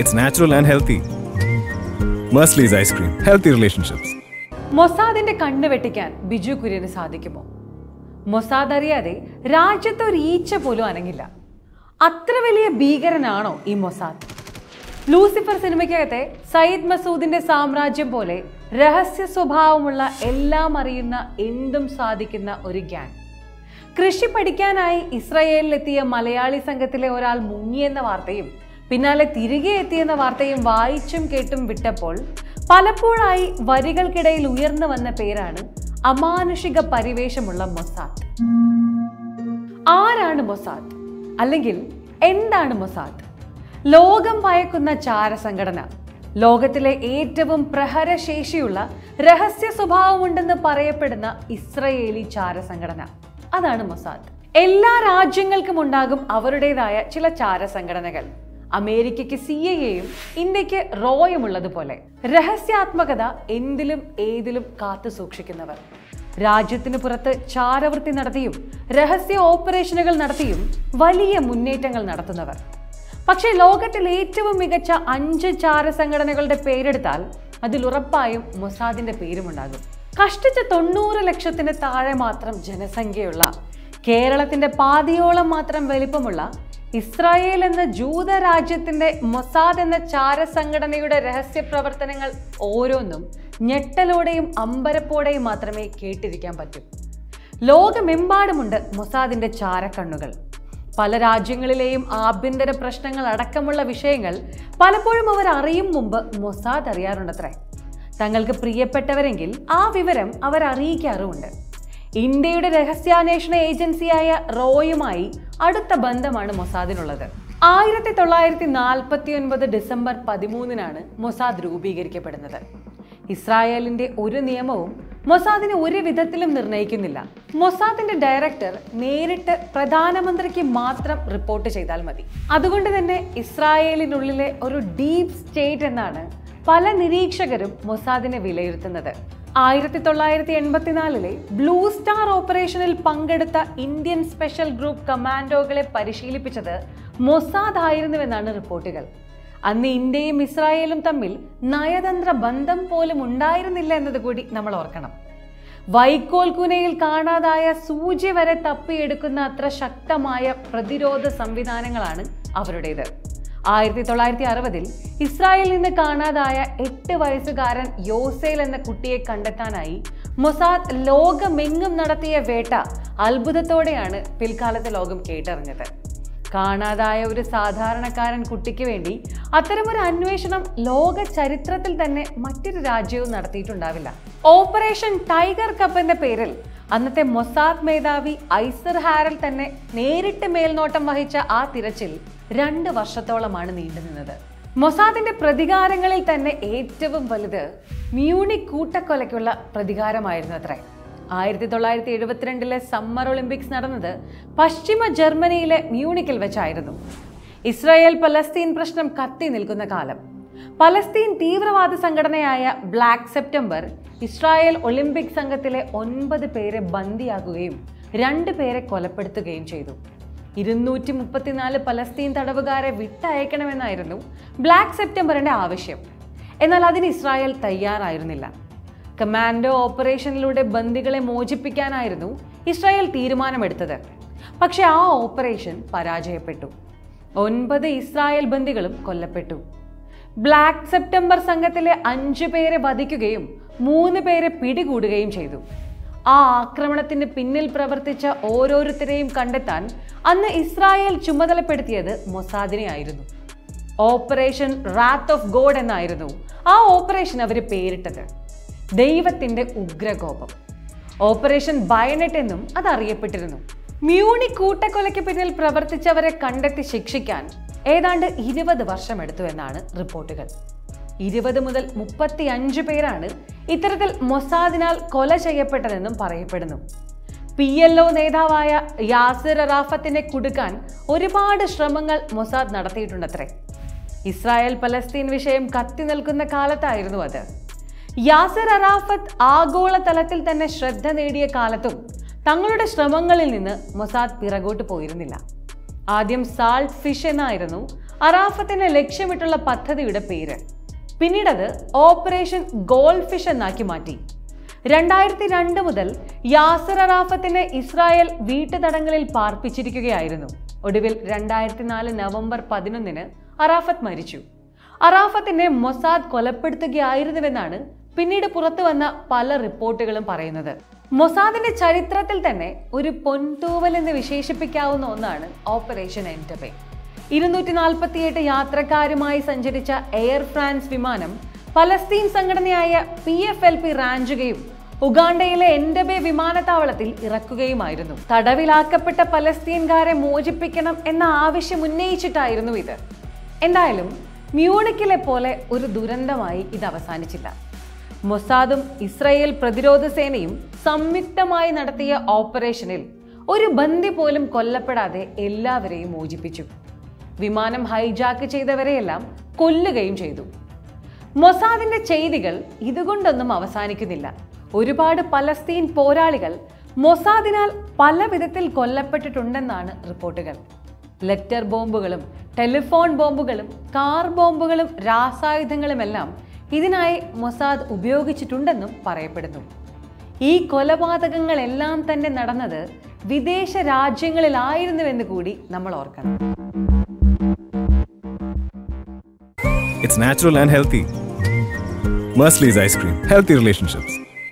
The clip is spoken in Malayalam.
It's natural and healthy. Mersley's ice cream. Healthy relationships. മൊസാദിന്റെ കണ്ണ് വെട്ടിക്കാൻ ബിജു കുര്യന് സാധിക്കുമോ? മൊസാദ് അറിയാതെ രാജ്യത്ത് ഒരു ഈച്ച പോലും അനങ്ങില്ല. അത്ര വലിയ ഭീകരനാണോ ഈ മൊസാദ്? ലൂസിഫർ സിനിമയ്ക്കകത്തെ സയ്യിദ് മസൂദിന്റെ സാമ്രാജ്യം പോലെ രഹസ്യ സ്വഭാവമുള്ള എല്ലാം അറിയുന്ന എന്തും സാധിക്കുന്ന ഒരു ഗ്യാങ്. കൃഷി പഠിക്കാനായി ഇസ്രായേലിലെത്തിയ മലയാളി സംഘത്തിലെ ഒരാൾ മുങ്ങിയെന്ന വാർത്തയും പിന്നാലെ തിരികെ എത്തിയെന്ന വാർത്തയും വായിച്ചും കേട്ടും വിട്ടപ്പോൾ പലപ്പോഴായി വരികൾക്കിടയിൽ ഉയർന്നു വന്ന പേരാണ് അമാനുഷിക പരിവേഷമുള്ള മൊസാദ്. ആരാണ് മൊസാദ്? അല്ലെങ്കിൽ എന്താണ് മൊസാദ്? ലോകം ഭയക്കുന്ന ചാരസംഘടന. ലോകത്തിലെ ഏറ്റവും പ്രഹരശേഷിയുള്ള രഹസ്യ സ്വഭാവമുണ്ടെന്ന് പറയപ്പെടുന്ന ഇസ്രയേലി ചാരസംഘടന. അതാണ് മൊസാദ്. എല്ലാ രാജ്യങ്ങൾക്കും ഉണ്ടാകും അവരുടേതായ ചില ചാരസംഘടനകൾ. അമേരിക്കയ്ക്ക് CIA-യും ഇന്ത്യക്ക് CRORE-യും ഉള്ളതുപോലെ രഹസ്യാത്മകത എന്തിലും ഏതിലും കാത്തു സൂക്ഷിക്കുന്നവർ. രാജ്യത്തിന് പുറത്ത് ചാരവൃത്തി നടത്തിയും രഹസ്യ ഓപ്പറേഷനുകൾ നടത്തിയും വലിയ മുന്നേറ്റങ്ങൾ നടത്തുന്നവർ. പക്ഷേ ലോകത്തിൽ ഏറ്റവും മികച്ച 5 ചാരസംഘടനകളുടെ പേരെടുത്താൽ അതിൽ ഉറപ്പായും മൊസാദിന്റെ പേരുമുണ്ടാകും. കഷ്ടിച്ച് 90 ലക്ഷത്തിന് താഴെ മാത്രം ജനസംഖ്യയുള്ള, കേരളത്തിന്റെ പാതിയോളം മാത്രം വലിപ്പമുള്ള ഇസ്രായേൽ എന്ന ജൂത രാജ്യത്തിന്റെ മൊസാദ് എന്ന ചാരസംഘടനയുടെ രഹസ്യ പ്രവർത്തനങ്ങൾ ഓരോന്നും ഞെട്ടലോടെയും അമ്പരപ്പോടെയും മാത്രമേ കേട്ടിരിക്കാൻ പറ്റൂ. ലോകമെമ്പാടുമുണ്ട് മൊസാദിന്റെ ചാരക്കണ്ണുകൾ. പല രാജ്യങ്ങളിലെയും ആഭ്യന്തര പ്രശ്നങ്ങൾ അടക്കമുള്ള വിഷയങ്ങൾ പലപ്പോഴും അവർ അറിയും മുമ്പ് മൊസാദ് അറിയാറുണ്ടത്രേ. തങ്ങൾക്ക് പ്രിയപ്പെട്ടവരെങ്കിൽ ആ വിവരം അവർ അറിയിക്കാറുമുണ്ട്. ഇന്ത്യയുടെ രഹസ്യാന്വേഷണ ഏജൻസിയായ CRORE-യുമായി അടുത്ത ബന്ധമാണ് മൊസാദിനുള്ളത്. 1949 ഡിസംബർ 13-നാണ് മൊസാദ് രൂപീകരിക്കപ്പെടുന്നത്. ഇസ്രായേലിന്റെ ഒരു നിയമവും മൊസാദിനെ ഒരു വിധത്തിലും നിർണ്ണയിക്കുന്നില്ല. മൊസാദിന്റെ ഡയറക്ടർ നേരിട്ട് പ്രധാനമന്ത്രിക്ക് മാത്രം റിപ്പോർട്ട് ചെയ്താൽ മതി. അതുകൊണ്ട് തന്നെ ഇസ്രായേലിനുള്ളിലെ ഒരു ഡീപ് സ്റ്റേറ്റ് എന്നാണ് പല നിരീക്ഷകരും മൊസാദിനെ വിലയിരുത്തുന്നത്. 1984-ലെ ബ്ലൂ സ്റ്റാർ ഓപ്പറേഷനിൽ പങ്കെടുത്ത ഇന്ത്യൻ സ്പെഷ്യൽ ഗ്രൂപ്പ് കമാൻഡോകളെ പരിശീലിപ്പിച്ചത് മൊസാദ് ആയിരുന്നുവെന്നാണ് റിപ്പോർട്ടുകൾ. അന്ന് ഇന്ത്യയും ഇസ്രായേലും തമ്മിൽ നയതന്ത്ര ബന്ധം പോലും ഉണ്ടായിരുന്നില്ല എന്നത് കൂടി നമ്മൾ ഓർക്കണം. വൈക്കോൽ കുനയിൽ കാണാതായ സൂചി വരെ തപ്പിയെടുക്കുന്ന അത്ര ശക്തമായ പ്രതിരോധ സംവിധാനങ്ങളാണ് അവരുടേത്. 1960-ൽ ഇസ്രായേലിൽ നിന്ന് കാണാതായ 8 വയസ്സുകാരൻ യോസേൽ എന്ന കുട്ടിയെ കണ്ടെത്താനായി മൊസാദ് ലോകമെങ്ങും നടത്തിയ വേട്ട അത്ഭുതത്തോടെയാണ് പിൽക്കാലത്ത് ലോകം കേട്ടറിഞ്ഞത്. കാണാതായ ഒരു സാധാരണക്കാരൻ കുട്ടിക്ക് വേണ്ടി അത്തരമൊരു അന്വേഷണം ലോക ചരിത്രത്തിൽ തന്നെ മറ്റൊരു രാജ്യവും നടത്തിയിട്ടുണ്ടാവില്ല. ഓപ്പറേഷൻ ടൈഗർ കപ്പ് എന്ന പേരിൽ അന്നത്തെ മൊസാദ് മേധാവി ഐസർ ഹാരൽ തന്നെ നേരിട്ട് മേൽനോട്ടം വഹിച്ച ആ തിരച്ചിൽ 2 വർഷത്തോളമാണ് നീണ്ടുനിന്നത്. മൊസാദിന്റെ പ്രതികാരങ്ങളിൽ തന്നെ ഏറ്റവും വലുത് മ്യൂണിക് കൂട്ടക്കൊലയ്ക്കുള്ള പ്രതികാരമായിരുന്നു അത്രേ. 1972-ലെ സമ്മർ ഒളിമ്പിക്സ് നടന്നത് പശ്ചിമ ജർമ്മനിയിലെ മ്യൂണിക്കിൽ വെച്ചായിരുന്നു. ഇസ്രായേൽ പലസ്തീൻ പ്രശ്നം കത്തി നിൽക്കുന്ന കാലം. പലസ്തീൻ തീവ്രവാദ സംഘടനയായ ബ്ലാക്ക് സെപ്റ്റംബർ ഇസ്രായേൽ ഒളിമ്പിക് സംഘത്തിലെ 9 പേരെ ബന്ദിയാക്കുകയും 2 പേരെ കൊലപ്പെടുത്തുകയും ചെയ്തു. 234 പലസ്തീൻ തടവുകാരെ വിട്ടയക്കണമെന്നായിരുന്നു ബ്ലാക്ക് സെപ്റ്റംബറിന്റെ ആവശ്യം. എന്നാൽ അതിന് ഇസ്രായേൽ തയ്യാറായിരുന്നില്ല. കമാൻഡോ ഓപ്പറേഷനിലൂടെ ബന്ദികളെ മോചിപ്പിക്കാനായിരുന്നു ഇസ്രായേൽ തീരുമാനമെടുത്തത്. പക്ഷെ ആ ഓപ്പറേഷൻ പരാജയപ്പെട്ടു. 9 ഇസ്രായേൽ ബന്ദികളും കൊല്ലപ്പെട്ടു. ബ്ലാക്ക് സെപ്റ്റംബർ സംഘത്തിലെ 5 പേരെ വധിക്കുകയും 3 പേരെ പിടികൂടുകയും ചെയ്തു. ആ ആക്രമണത്തിന് പിന്നിൽ പ്രവർത്തിച്ച ഓരോരുത്തരെയും കണ്ടെത്താൻ അന്ന് ഇസ്രായേൽ ചുമതലപ്പെടുത്തിയത് മൊസാദിനെ ആയിരുന്നു. ഓപ്പറേഷൻ റാത്ത് ഓഫ് ഗോഡ് എന്നായിരുന്നു ആ ഓപ്പറേഷൻ അവർ പേരിട്ടത്. ദൈവത്തിന്റെ ഉഗ്രകോപം. ഓപ്പറേഷൻ ബയനറ്റ് എന്നും അത് അറിയപ്പെട്ടിരുന്നു. മ്യൂണിക് കൂട്ടക്കൊലയ്ക്ക് പിന്നിൽ പ്രവർത്തിച്ചവരെ കണ്ടെത്തി ശിക്ഷിക്കാൻ ഏതാണ്ട് 20 വർഷമെടുത്തു എന്നാണ് റിപ്പോർട്ടുകൾ. 20 മുതൽ 35 പേരാണ് ഇത്തരത്തിൽ മൊസാദിനാൽ കൊല ചെയ്യപ്പെട്ടതെന്നും പറയപ്പെടുന്നു. PLO നേതാവായ യാസിർ അറാഫത്തിനെ കുടുക്കാൻ ഒരുപാട് ശ്രമങ്ങൾ മൊസാദ് നടത്തിയിട്ടുണ്ടത്രേ. ഇസ്രായേൽ പലസ്തീൻ വിഷയം കത്തി നിൽക്കുന്ന കാലത്തായിരുന്നു അത്. യാസിർ അറാഫത്ത് ആഗോളതലത്തിൽ തന്നെ ശ്രദ്ധ നേടിയ കാലത്തും തങ്ങളുടെ ശ്രമങ്ങളിൽ നിന്ന് മൊസാദ് പിറകോട്ട് പോയിരുന്നില്ല. ആദ്യം സാൾട്ട് ഫിഷ് എന്നായിരുന്നു അറാഫത്തിനെ ലക്ഷ്യമിട്ടുള്ള പദ്ധതിയുടെ പേര്. പിന്നീടത് ഓപ്പറേഷൻ ഗോൾഡ് ഫിഷ് എന്നാക്കി മാറ്റി. 2002 മുതൽ യാസർ അറാഫത്തിനെ ഇസ്രായേൽ വീട്ടുതടങ്കലിൽ പാർപ്പിച്ചിരിക്കുകയായിരുന്നു. ഒടുവിൽ 2004 നവംബർ 11 അറാഫത്ത് മരിച്ചു. അറാഫത്തിനെ മൊസാദ് കൊലപ്പെടുത്തുകയായിരുന്നുവെന്നാണ് പിന്നീട് പുറത്തു വന്ന പല റിപ്പോർട്ടുകളും പറയുന്നത്. മൊസാദിന്റെ ചരിത്രത്തിൽ തന്നെ ഒരു പൊൻതൂവൽ എന്ന് വിശേഷിപ്പിക്കാവുന്ന ഒന്നാണ് ഓപ്പറേഷൻ എൻഡബെ. 248 യാത്രക്കാരുമായി സഞ്ചരിച്ച എയർ ഫ്രാൻസ് വിമാനം പലസ്തീൻ സംഘടനയായ PFLP റാഞ്ചുകയും ഉഗാണ്ടയിലെ എൻഡബെ വിമാനത്താവളത്തിൽ ഇറക്കുകയുമായിരുന്നു. തടവിലാക്കപ്പെട്ട പലസ്തീൻകാരെ മോചിപ്പിക്കണം എന്ന ആവശ്യം ഉന്നയിച്ചിട്ടായിരുന്നു ഇത്. എന്തായാലും മ്യൂണിക്കിലെ പോലെ ഒരു ദുരന്തമായി ഇത് അവസാനിച്ചില്ല. മൊസാദും ഇസ്രായേൽ പ്രതിരോധ സേനയും സംയുക്തമായി നടത്തിയ ഓപ്പറേഷനിൽ ഒരു ബന്ദി പോലും കൊല്ലപ്പെടാതെ എല്ലാവരെയും മോചിപ്പിച്ചു. വിമാനം ഹൈജാക്ക് ചെയ്തവരെയെല്ലാം കൊല്ലുകയും ചെയ്തു. മൊസാദിന്റെ ചെയ്തികൾ ഇതുകൊണ്ടൊന്നും അവസാനിക്കുന്നില്ല. ഒരുപാട് പലസ്തീൻ പോരാളികൾ മൊസാദിനാൽ പല വിധത്തിൽ കൊല്ലപ്പെട്ടിട്ടുണ്ടെന്നാണ് റിപ്പോർട്ടുകൾ. ലെറ്റർ ബോംബുകളും ടെലിഫോൺ ബോംബുകളും കാർ ബോംബുകളും രാസായുധങ്ങളുമെല്ലാം ഇതിനായി മൊസാദ് ഉപയോഗിച്ചിട്ടുണ്ടെന്നും പറയപ്പെടുന്നു. ഈ കൊലപാതകങ്ങളെല്ലാം തന്നെ നടന്നത് വിദേശ രാജ്യങ്ങളിലായിരുന്നുവെന്ന് കൂടി നമ്മൾ ഓർക്കണം. It's natural and healthy. Mersley's ice cream. Healthy relationships.